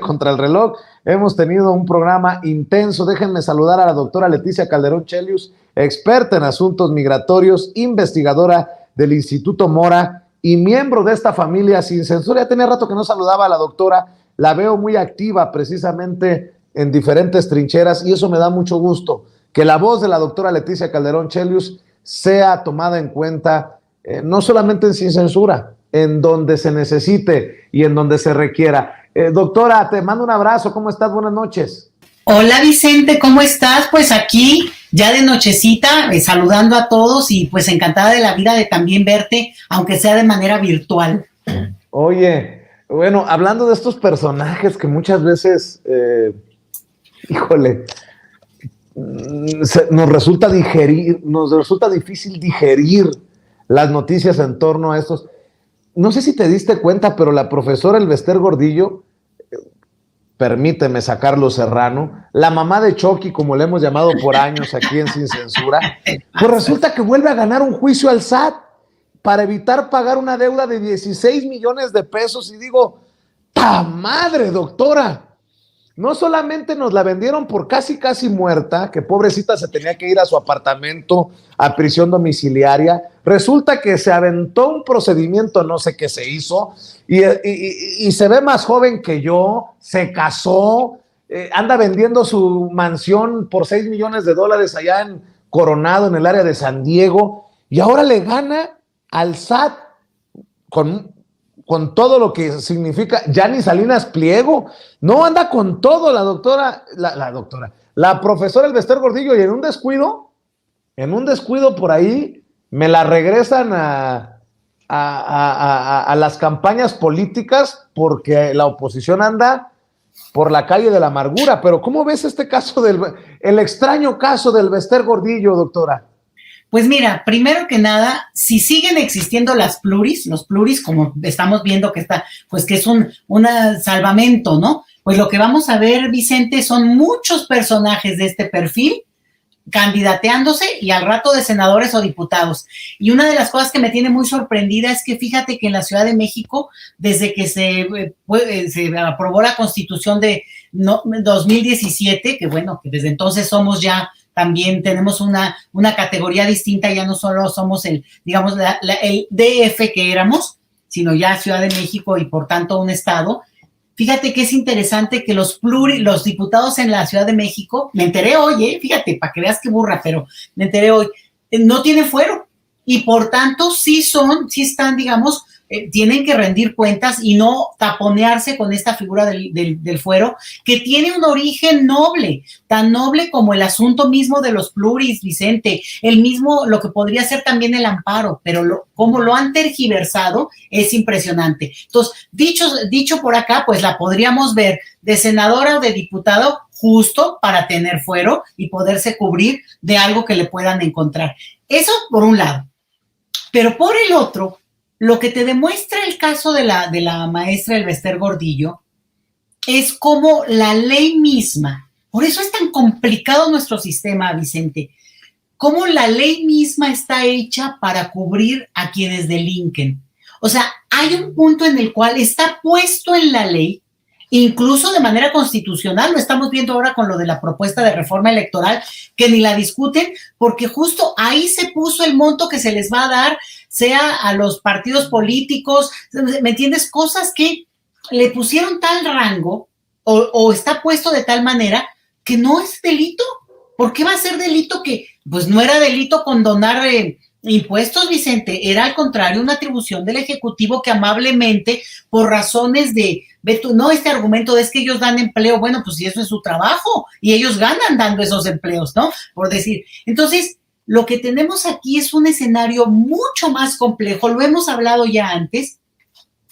contra el reloj. Hemos tenido un programa intenso. Déjenme saludar a la doctora Leticia Calderón Chelius, experta en asuntos migratorios, investigadora del Instituto Mora y miembro de esta familia Sin Censura. Ya tenía rato que no saludaba a la doctora. La veo muy activa precisamente en diferentes trincheras y eso me da mucho gusto. Que la voz de la doctora Leticia Calderón Chelius sea tomada en cuenta, no solamente en Sin Censura, en donde se necesite y en donde se requiera. Doctora, te mando un abrazo. ¿Cómo estás? Buenas noches. Hola Vicente, ¿cómo estás? Pues aquí ya de nochecita, saludando a todos y pues encantada de la vida de también verte, aunque sea de manera virtual. Oye, bueno, hablando de estos personajes que muchas veces, nos resulta difícil digerir las noticias en torno a estos. No sé si te diste cuenta, pero la profesora Elvester Gordillo, permíteme sacarlo Serrano, la mamá de Chucky, como le hemos llamado por años aquí en Sin Censura, pues resulta que vuelve a ganar un juicio al SAT para evitar pagar una deuda de 16 millones de pesos. Y digo, ¡ta madre, doctora! No solamente nos la vendieron por casi muerta, que pobrecita se tenía que ir a su apartamento a prisión domiciliaria, resulta que se aventó un procedimiento, no sé qué se hizo, y se ve más joven que yo, se casó, anda vendiendo su mansión por $6 millones allá en Coronado, en el área de San Diego, y ahora le gana al SAT con todo lo que significa Yanni Salinas Pliego. No, anda con todo la doctora, la profesora Elvester Gordillo, y en un descuido por ahí, me la regresan a las campañas políticas porque la oposición anda por la calle de la amargura. Pero ¿cómo ves este caso el extraño caso de Elvester Gordillo, doctora? Pues mira, primero que nada, si siguen existiendo los pluris, como estamos viendo que está, pues que es un salvamento, ¿no? Pues lo que vamos a ver, Vicente, son muchos personajes de este perfil candidateándose y al rato de senadores o diputados. Y una de las cosas que me tiene muy sorprendida es que fíjate que en la Ciudad de México, desde que se aprobó la Constitución de 2017, que bueno, que desde entonces somos ya, también tenemos una categoría distinta, ya no solo somos el DF que éramos, sino ya Ciudad de México y por tanto un estado. Fíjate que es interesante que los diputados en la Ciudad de México, me enteré hoy, fíjate, para que veas qué burra, pero me enteré hoy, no tienen fuero y por tanto sí están, digamos, tienen que rendir cuentas y no taponearse con esta figura del fuero, que tiene un origen noble, tan noble como el asunto mismo de los pluris, Vicente, el mismo, lo que podría ser también el amparo, pero como lo han tergiversado es impresionante. Entonces, dicho por acá, pues la podríamos ver de senadora o de diputado justo para tener fuero y poderse cubrir de algo que le puedan encontrar. Eso por un lado. Pero por el otro, lo que te demuestra el caso de la maestra Elvester Gordillo es como la ley misma, por eso es tan complicado nuestro sistema, Vicente, cómo la ley misma está hecha para cubrir a quienes delinquen. O sea, hay un punto en el cual está puesto en la ley, incluso de manera constitucional, lo estamos viendo ahora con lo de la propuesta de reforma electoral, que ni la discuten, porque justo ahí se puso el monto que se les va a dar, sea a los partidos políticos, ¿me entiendes? Cosas que le pusieron tal rango o está puesto de tal manera que no es delito. ¿Por qué va a ser delito? Que pues no era delito condonar impuestos, Vicente, era al contrario una atribución del Ejecutivo que amablemente, por razones este argumento de es que ellos dan empleo, bueno, pues si eso es su trabajo y ellos ganan dando esos empleos, ¿no? Por decir. Entonces, lo que tenemos aquí es un escenario mucho más complejo, lo hemos hablado ya antes,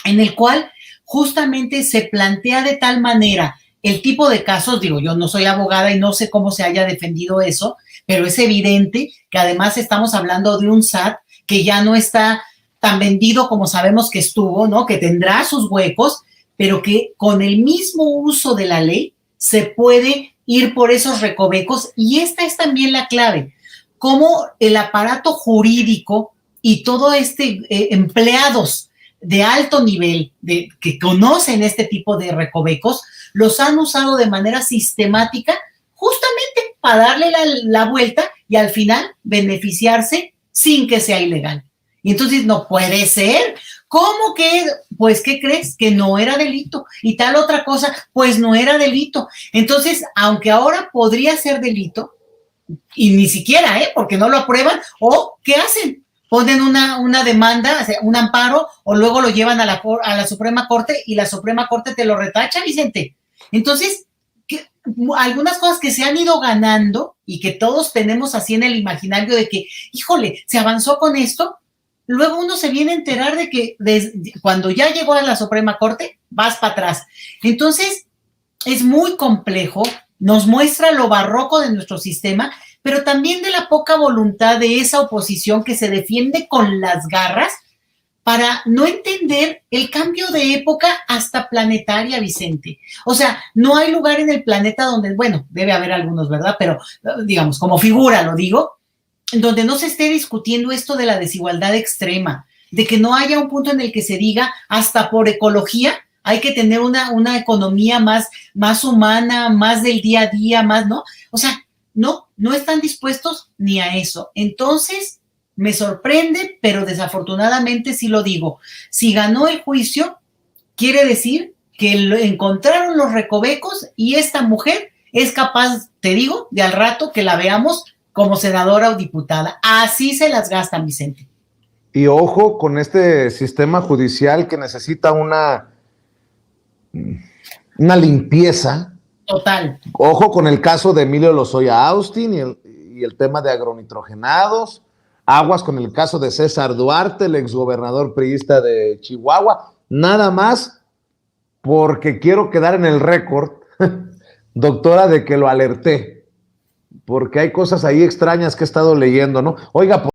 en el cual justamente se plantea de tal manera el tipo de casos, digo, yo no soy abogada y no sé cómo se haya defendido eso, pero es evidente que además estamos hablando de un SAT que ya no está tan vendido como sabemos que estuvo, ¿no? Que tendrá sus huecos, pero que con el mismo uso de la ley se puede ir por esos recovecos y esta es también la clave, cómo el aparato jurídico y todo empleados de alto nivel que conocen este tipo de recovecos, los han usado de manera sistemática justamente para darle la vuelta y al final beneficiarse sin que sea ilegal. Y entonces no puede ser. ¿Cómo que? Pues, ¿qué crees? Que no era delito. Y tal otra cosa, pues no era delito. Entonces, aunque ahora podría ser delito, y ni siquiera, porque no lo aprueban, o ¿qué hacen? Ponen una demanda, o sea, un amparo, o luego lo llevan a la Suprema Corte y la Suprema Corte te lo retacha, Vicente. Entonces, algunas cosas que se han ido ganando y que todos tenemos así en el imaginario de que, híjole, se avanzó con esto, luego uno se viene a enterar de que cuando ya llegó a la Suprema Corte, vas para atrás. Entonces, es muy complejo, nos muestra lo barroco de nuestro sistema, pero también de la poca voluntad de esa oposición que se defiende con las garras para no entender el cambio de época hasta planetaria, Vicente. O sea, no hay lugar en el planeta donde, bueno, debe haber algunos, ¿verdad? Pero, digamos, como figura, lo digo, donde no se esté discutiendo esto de la desigualdad extrema, de que no haya un punto en el que se diga, hasta por ecología, hay que tener una economía más humana, más del día a día, más, ¿no? O sea, no están dispuestos ni a eso. Entonces, me sorprende, pero desafortunadamente sí lo digo. Si ganó el juicio, quiere decir que encontraron los recovecos y esta mujer es capaz, te digo, de al rato que la veamos como senadora o diputada. Así se las gastan, Vicente. Y ojo con este sistema judicial que necesita una limpieza. Total. Ojo con el caso de Emilio Lozoya Austin y el tema de agronitrogenados. Aguas con el caso de César Duarte, el exgobernador priista de Chihuahua. Nada más porque quiero quedar en el récord, doctora, de que lo alerté. Porque hay cosas ahí extrañas que he estado leyendo, ¿no? Oiga,